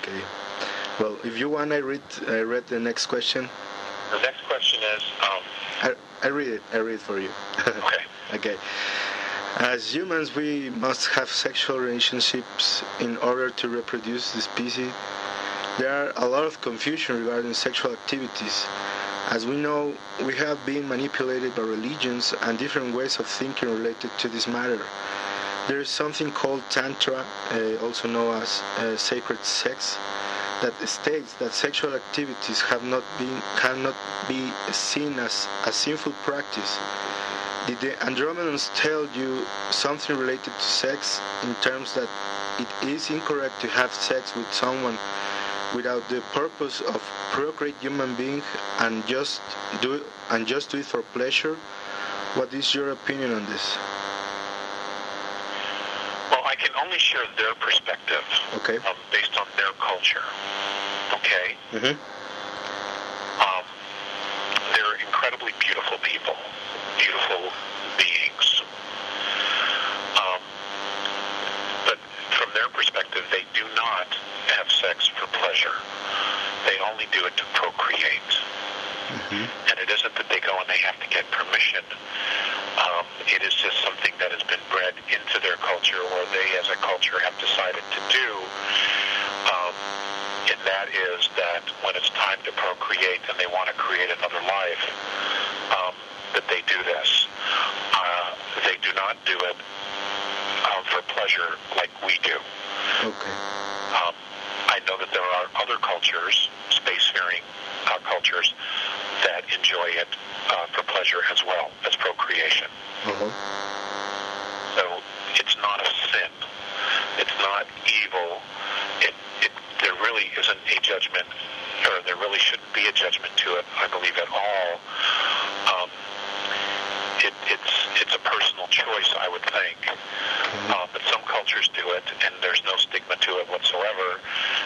Okay. Well, if you want, I read the next question. The next question is... I read it. I read it for you. Okay. Okay. As humans, we must have sexual relationships in order to reproduce the species. There are a lot of confusion regarding sexual activities. As we know, we have been manipulated by religions and different ways of thinking related to this matter. There is something called Tantra, also known as sacred sex, that states that sexual activities cannot be seen as a sinful practice. Did the Andromedans tell you something related to sex in terms that it is incorrect to have sex with someone without the purpose of procreate human being and just do it for pleasure? What is your opinion on this? Well, I can only share their perspective. Okay. Based on their culture. Okay? Mm-hmm. They're incredibly beautiful people. Beautiful beings. But from their perspective, they do not have sex for pleasure. They only do it to procreate. Mm-hmm. And it isn't that they go and they have to get permission. It is just something that has been bred into their culture, or they as a culture have decided to do. And that is that when it's time to procreate and they want to create another life, that they do this. They do not do it for pleasure like we do. Okay. I know that there are other cultures, spacefaring cultures, that enjoy it for pleasure as well as procreation. Uh-huh. So it's not a sin. It's not evil. There really isn't a judgment, or there really shouldn't be a judgment to it, I believe, at all. It's a personal choice, I would think. But some cultures do it, and there's no stigma to it whatsoever.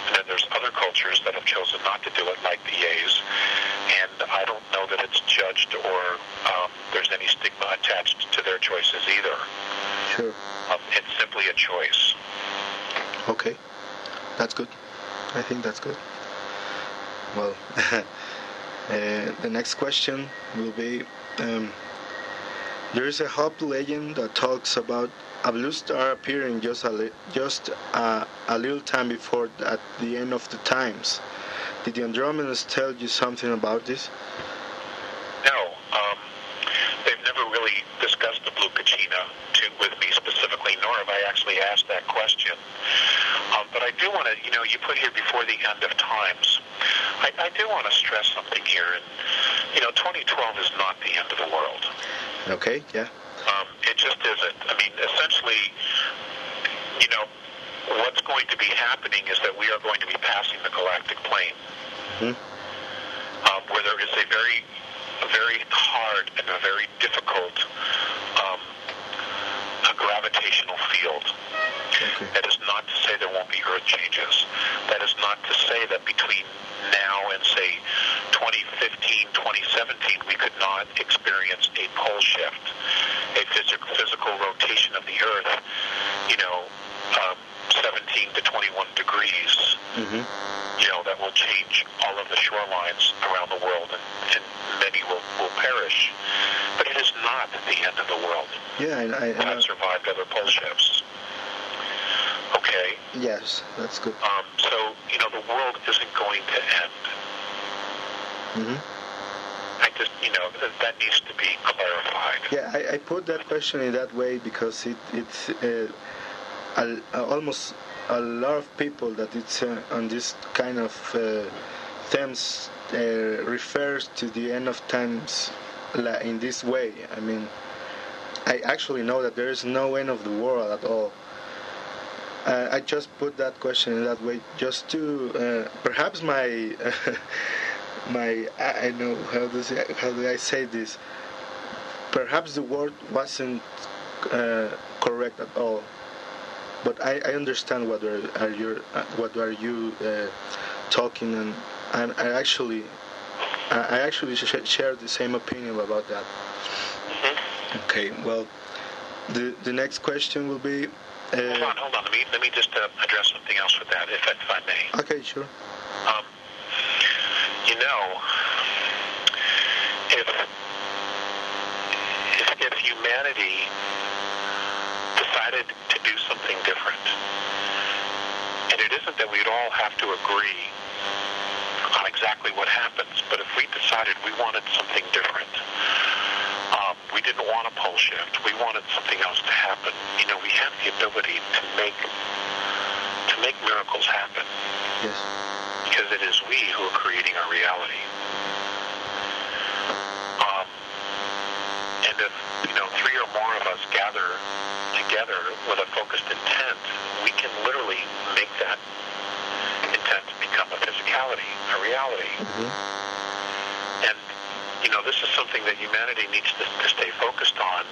And then there's other cultures that have chosen not to do it, like the A's. And I don't know that it's judged or there's any stigma attached to their choices either. Sure. It's simply a choice. Okay. That's good. I think that's good. Well, the next question will be... there is a Hope legend that talks about a blue star appearing just a little time before at the end of the times. Did the Andromedans tell you something about this? No. They've never really discussed the blue kachina with me specifically, nor have I actually asked that question. But I do want to, you put here before the end of times. I do want to stress something here. And, 2012 is not the end of the world. Okay, yeah. It just isn't. I mean, essentially, what's going to be happening is that we are going to be passing the galactic plane, where there is a very hard and a very difficult gravitational field. Okay. That is not to say there won't be Earth changes. That is not to say that between now and, say, 2015, 2017, we could not experience a pole shift, a physical rotation of the Earth, 17 to 21 degrees, that will change all of the shorelines around the world, and many will perish. But it is not the end of the world. Yeah, I have survived other pole shifts. Okay? Yes, that's good. So, the world isn't going to end. I just, that needs to be clarified. Yeah, I put that question in that way because it's almost a lot of people that it's on this kind of themes refers to the end of times in this way. I mean, I actually know that there is no end of the world at all. I just put that question in that way just to perhaps my I know how do I say this. Perhaps the word wasn't correct at all, but I understand what are you talking, and I actually share the same opinion about that. Okay, well, the next question will be, Hold on. Let me just address something else with that, if I may. Okay, sure. You know, if humanity decided to do something different, and it isn't that we'd all have to agree on exactly what happens, but if we decided we wanted something different, we didn't want a pole shift, we wanted something else to happen, you know, we have the ability to make miracles happen. Yes. Because it is we who are creating our reality. And if, you know, 3 or more of us gather together with a focused intent, we can literally make that intent become a physicality, a reality. Mm-hmm. And, you know, this is something that humanity needs to stay focused on.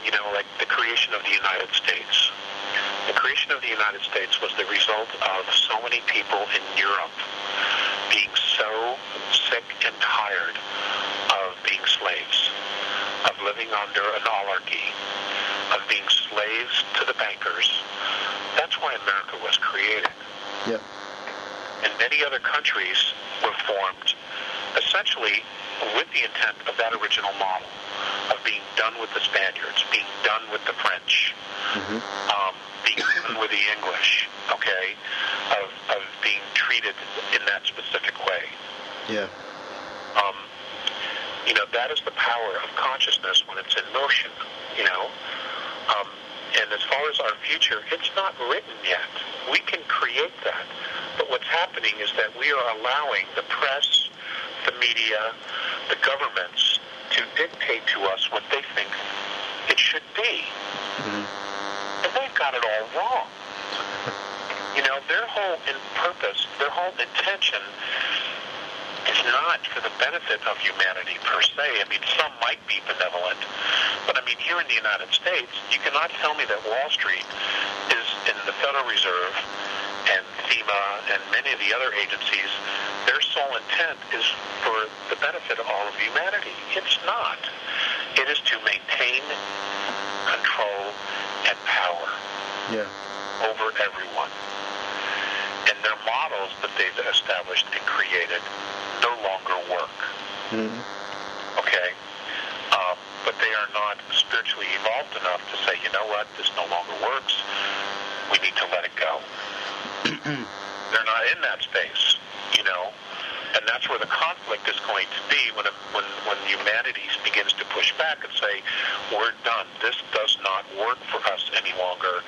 You know, like the creation of the United States. The creation of the United States was the result of so many people in Europe being so sick and tired of being slaves, of living under an oligarchy, of being slaves to the bankers. That's why America was created. Yeah. And many other countries were formed essentially with the intent of that original model, of being done with the Spaniards, being done with the French, being done with the English, okay, of being treated in that specific way. Yeah. You know, that is the power of consciousness when it's in motion, you know. And as far as our future, it's not written yet. We can create that. But what's happening is that we are allowing the press, the media, the governments to dictate to us what they think it should be. And they've got it all wrong. You know, their whole purpose, their whole intention is not for the benefit of humanity per se. I mean, some might be benevolent, but I mean, here in the United States, you cannot tell me that Wall Street is in the Federal Reserve and FEMA and many of the other agencies, their sole intent is for the benefit of all of humanity. It's not. It is to maintain control and power over everyone. And their models that they've established and created no longer work. Okay? But they are not spiritually evolved enough to say, you know what, this no longer works. We need to let it go. They're not in that space, you know? And that's where the conflict is going to be when humanity begins to push back and say, we're done. This does not work for us any longer,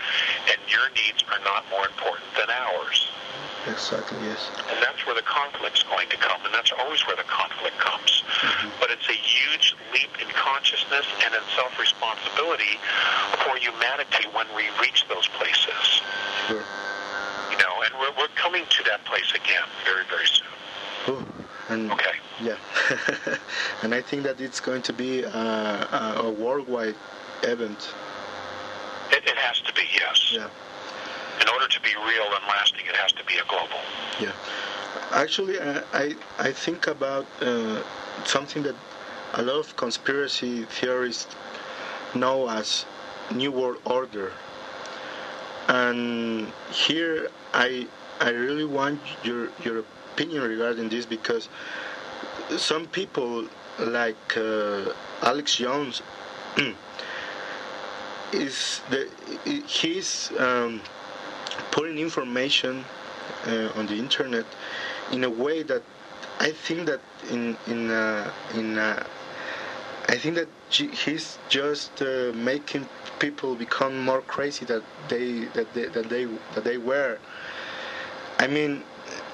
and your needs are not more important than ours. Exactly, yes. And that's where the conflict's going to come, and that's always where the conflict comes. But it's a huge leap in consciousness and in self-responsibility for humanity when we reach those places. Sure. You know, and we're coming to that place again very, very soon. And okay. Yeah. And I think that it's going to be a worldwide event. It has to be, yes. Yeah. In order to be real and lasting, it has to be a global. Yeah. Actually, I think about something that a lot of conspiracy theorists know as New World Order. And here I really want your opinion regarding this, because some people like Alex Jones he's putting information on the internet in a way that I think that I think that he's just making people become more crazy than they were. I mean,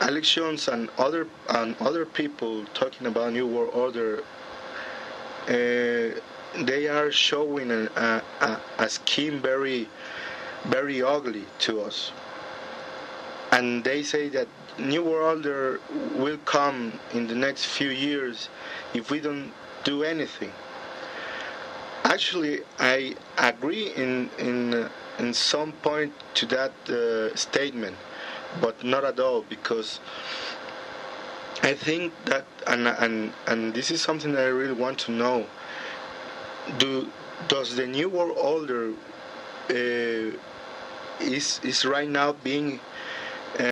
Alex Jones and other people talking about New World Order, they are showing a scheme very, very ugly to us. And they say that New World Order will come in the next few years if we don't do anything. Actually, I agree in some point to that statement, but not at all, because I think that, and this is something that I really want to know, does the New World Order is right now being